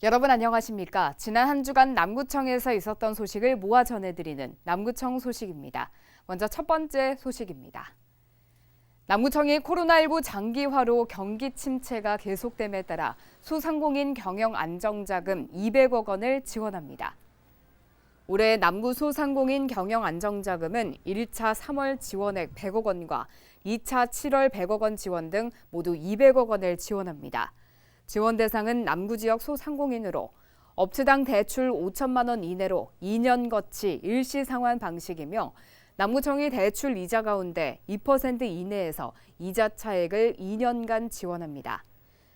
여러분 안녕하십니까? 지난 한 주간 남구청에서 있었던 소식을 모아 전해드리는 남구청 소식입니다. 먼저 첫 번째 소식입니다. 남구청이 코로나19 장기화로 경기 침체가 계속됨에 따라 소상공인 경영 안정자금 200억 원을 지원합니다. 올해 남구 소상공인 경영 안정자금은 1차 3월 지원액 100억 원과 2차 7월 100억 원 지원 등 모두 200억 원을 지원합니다. 지원 대상은 남구 지역 소상공인으로 업체당 대출 5천만 원 이내로 2년 거치 일시 상환 방식이며 남구청이 대출 이자 가운데 2% 이내에서 이자 차액을 2년간 지원합니다.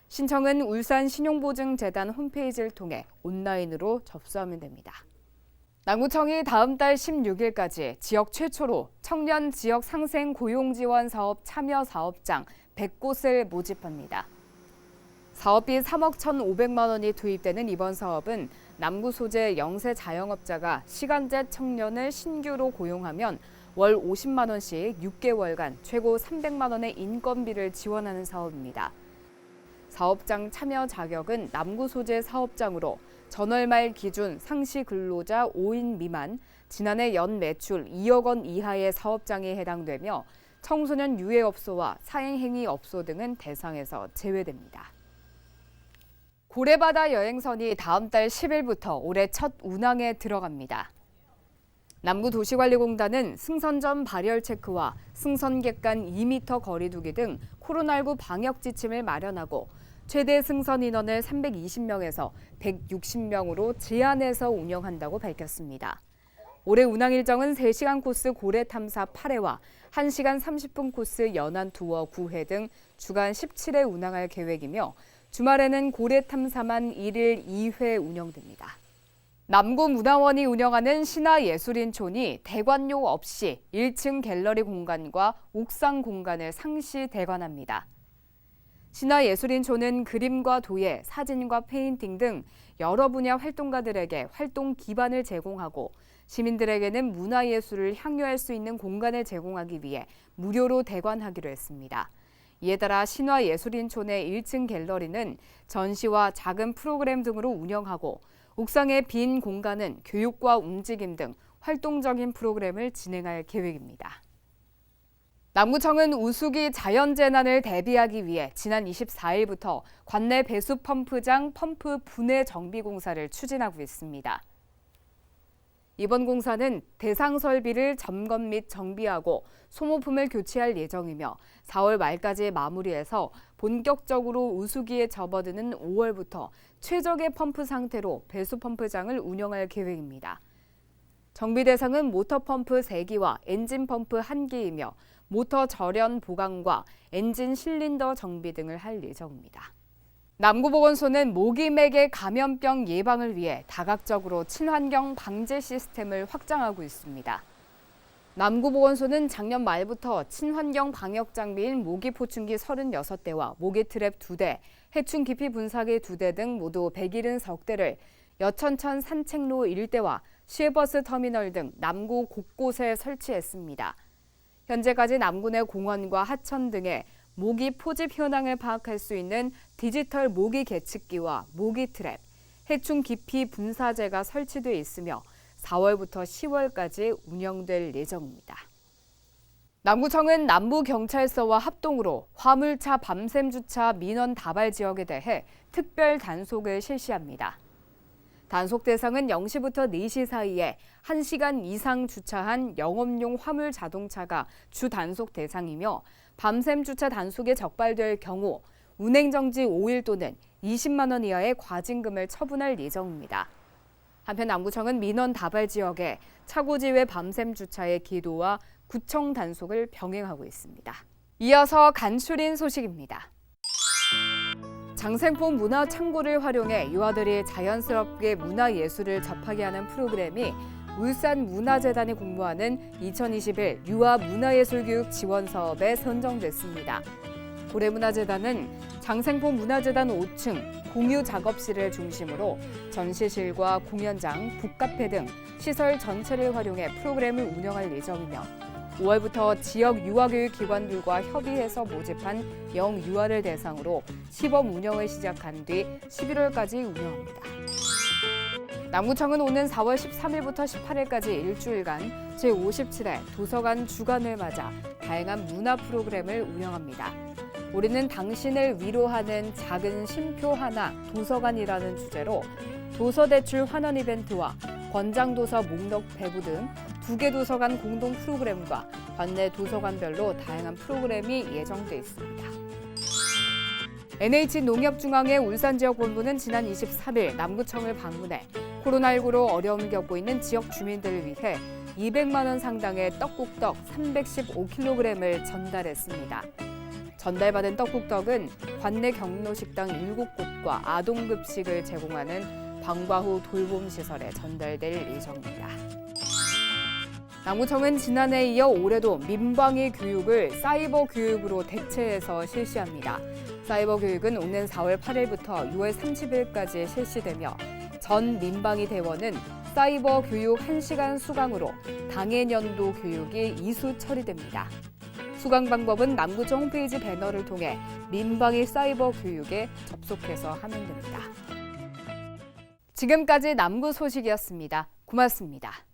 신청은 울산신용보증재단 홈페이지를 통해 온라인으로 접수하면 됩니다. 남구청이 다음 달 16일까지 지역 최초로 청년 지역 상생 고용 지원 사업 참여 사업장 100곳을 모집합니다. 사업비 3억 1,500만 원이 투입되는 이번 사업은 남구 소재 영세 자영업자가 시간제 청년을 신규로 고용하면 월 50만 원씩 6개월간 최고 300만 원의 인건비를 지원하는 사업입니다. 사업장 참여 자격은 남구 소재 사업장으로 전월 말 기준 상시 근로자 5인 미만, 지난해 연 매출 2억 원 이하의 사업장에 해당되며 청소년 유해업소와 사행행위업소 등은 대상에서 제외됩니다. 고래바다 여행선이 다음 달 10일부터 올해 첫 운항에 들어갑니다. 남구도시관리공단은 승선전 발열 체크와 승선객 간 2m 거리 두기 등 코로나19 방역 지침을 마련하고 최대 승선 인원을 320명에서 160명으로 제한해서 운영한다고 밝혔습니다. 올해 운항 일정은 3시간 코스 고래 탐사 8회와 1시간 30분 코스 연안 투어 9회 등 주간 17회 운항할 계획이며 주말에는 고래 탐사만 1일 2회 운영됩니다. 남구문화원이 운영하는 신화예술인촌이 대관료 없이 1층 갤러리 공간과 옥상 공간을 상시 대관합니다. 신화예술인촌은 그림과 도예, 사진과 페인팅 등 여러 분야 활동가들에게 활동 기반을 제공하고 시민들에게는 문화예술을 향유할 수 있는 공간을 제공하기 위해 무료로 대관하기로 했습니다. 이에 따라 신화예술인촌의 1층 갤러리는 전시와 작은 프로그램 등으로 운영하고 옥상의 빈 공간은 교육과 움직임 등 활동적인 프로그램을 진행할 계획입니다. 남구청은 우수기 자연재난을 대비하기 위해 지난 24일부터 관내 배수 펌프장 펌프 분해 정비 공사를 추진하고 있습니다. 이번 공사는 대상 설비를 점검 및 정비하고 소모품을 교체할 예정이며 4월 말까지 마무리해서 본격적으로 우수기에 접어드는 5월부터 최적의 펌프 상태로 배수 펌프장을 운영할 계획입니다. 정비 대상은 모터 펌프 3기와 엔진 펌프 1기이며 모터 절연 보강과 엔진 실린더 정비 등을 할 예정입니다. 남구보건소는 모기맥의 감염병 예방을 위해 다각적으로 친환경 방제 시스템을 확장하고 있습니다. 남구보건소는 작년 말부터 친환경 방역 장비인 모기포충기 36대와 모기트랩 2대, 해충 기피 분사기 2대 등 모두 170대를 여천천 산책로 일대와 시외버스 터미널 등 남구 곳곳에 설치했습니다. 현재까지 남구 내 공원과 하천 등에 모기 포집 현황을 파악할 수 있는 디지털 모기 계측기와 모기 트랩, 해충 기피 분사제가 설치돼 있으며 4월부터 10월까지 운영될 예정입니다. 남구청은 남부경찰서와 합동으로 화물차 밤샘 주차 민원 다발 지역에 대해 특별 단속을 실시합니다. 단속 대상은 0시부터 4시 사이에 1시간 이상 주차한 영업용 화물 자동차가 주 단속 대상이며 밤샘 주차 단속에 적발될 경우 운행정지 5일 또는 20만 원 이하의 과징금을 처분할 예정입니다. 한편 남구청은 민원 다발 지역에 차고지회 밤샘 주차의 기도와 구청 단속을 병행하고 있습니다. 이어서 간추린 소식입니다. 장생포 문화 창고를 활용해 유아들이 자연스럽게 문화예술을 접하게 하는 프로그램이 울산문화재단이 공모하는 2021 유아 문화예술교육 지원 사업에 선정됐습니다. 고래문화재단은 장생포 문화재단 5층 공유 작업실을 중심으로 전시실과 공연장, 북카페 등 시설 전체를 활용해 프로그램을 운영할 예정이며 5월부터 지역 유아교육기관들과 협의해서 모집한 영유아를 대상으로 시범 운영을 시작한 뒤 11월까지 운영합니다. 남구청은 오는 4월 13일부터 18일까지 일주일간 제57회 도서관 주간을 맞아 다양한 문화 프로그램을 운영합니다. 올해는 당신을 위로하는 작은 쉼표 하나 도서관이라는 주제로 도서대출 환원 이벤트와 권장도서 목록 배부 등 2개 도서관 공동 프로그램과 관내 도서관별로 다양한 프로그램이 예정돼 있습니다. NH농협중앙회 울산지역본부는 지난 23일 남구청을 방문해 코로나19로 어려움을 겪고 있는 지역 주민들을 위해 200만 원 상당의 떡국떡 315kg을 전달했습니다. 전달받은 떡국떡은 관내 경로식당 7곳과 아동급식을 제공하는 방과후 돌봄시설에 전달될 예정입니다. 남구청은 지난해에 이어 올해도 민방위 교육을 사이버 교육으로 대체해서 실시합니다. 사이버 교육은 오는 4월 8일부터 6월 30일까지 실시되며 전 민방위 대원은 사이버 교육 1시간 수강으로 당해년도 교육이 이수 처리됩니다. 수강 방법은 남구청 홈페이지 배너를 통해 민방위 사이버 교육에 접속해서 하면 됩니다. 지금까지 남구 소식이었습니다. 고맙습니다.